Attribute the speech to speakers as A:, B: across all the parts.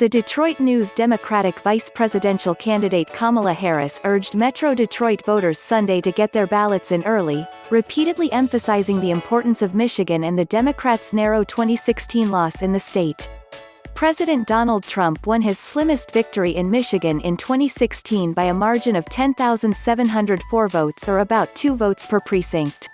A: The Detroit NewsDemocratic vice presidential candidate Kamala Harris urged Metro Detroit voters Sunday to get their ballots in early, repeatedly emphasizing the importance of Michigan and the Democrats' narrow 2016 loss in the state. President Donald Trump won his slimmest victory in Michigan in 2016 by a margin of 10,704 votes, or about 2 votes per precinct.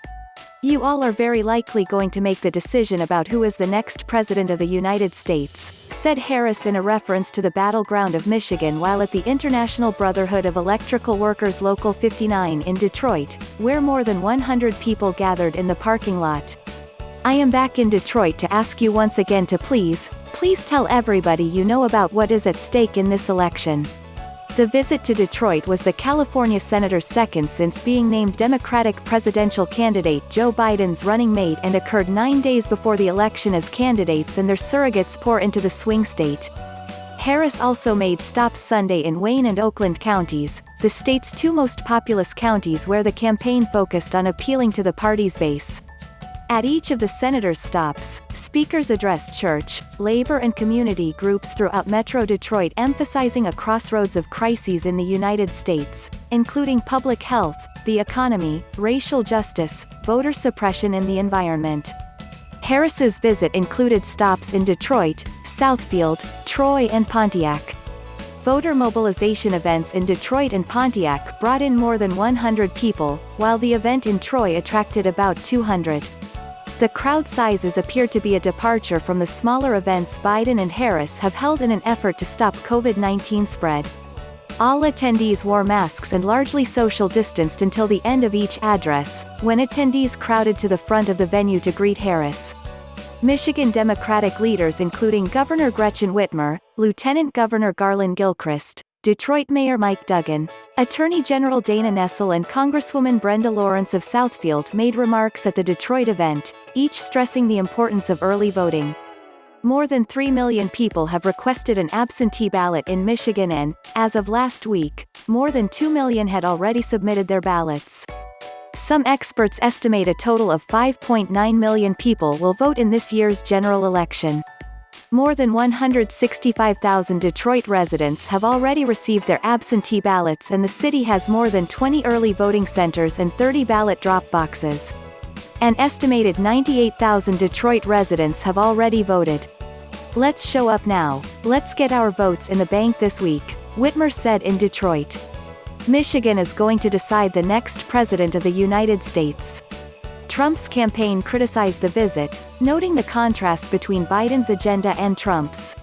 A: "You all are very likely going to make the decision about who is the next president of the United States," said Harris in a reference to the battleground of Michigan while at the International Brotherhood of Electrical Workers Local 59 in Detroit, where more than 100 people gathered in the parking lot. "I am back in Detroit to ask you once again to please tell everybody you know about what is at stake in this election." The visit to Detroit was the California senator's second since being named Democratic presidential candidate Joe Biden's running mate, and occurred 9 days before the election as candidates and their surrogates pour into the swing state. Harris also made stops Sunday in Wayne and Oakland counties, the state's 2 most populous counties, where the campaign focused on appealing to the party's base. At each of the senator's stops, speakers addressed church, labor and community groups throughout Metro Detroit, emphasizing a crossroads of crises in the United States, including public health, the economy, racial justice, voter suppression and the environment. Harris's visit included stops in Detroit, Southfield, Troy and Pontiac. Voter mobilization events in Detroit and Pontiac brought in more than 100 people, while the event in Troy attracted about 200. The crowd sizes appear to be a departure from the smaller events Biden and Harris have held in an effort to stop COVID-19 spread. All attendees wore masks and largely social distanced until the end of each address, when attendees crowded to the front of the venue to greet Harris. Michigan Democratic leaders including Governor Gretchen Whitmer, Lieutenant Governor Garlin Gilchrist, Detroit Mayor Mike Duggan, Attorney General Dana Nessel and Congresswoman Brenda of Southfield made remarks at the Detroit event, each stressing the importance of early voting. More than 3 million people have requested an absentee ballot in Michigan and, as of last week, more than 2 million had already submitted their ballots. Some experts estimate a total of 5.9 million people will vote in this year's general election. More than 165,000 Detroit residents have already received their absentee ballots, and the city has more than 20 early voting centers and 30 ballot drop boxes. An estimated 98,000 Detroit residents have already voted. "Let's show up now. Let's get our votes in the bank this week," Whitmer said in Detroit. Michigan is going to decide the next president of the United States. Trump's campaign criticized the visit, noting the contrast between Biden's agenda and Trump's.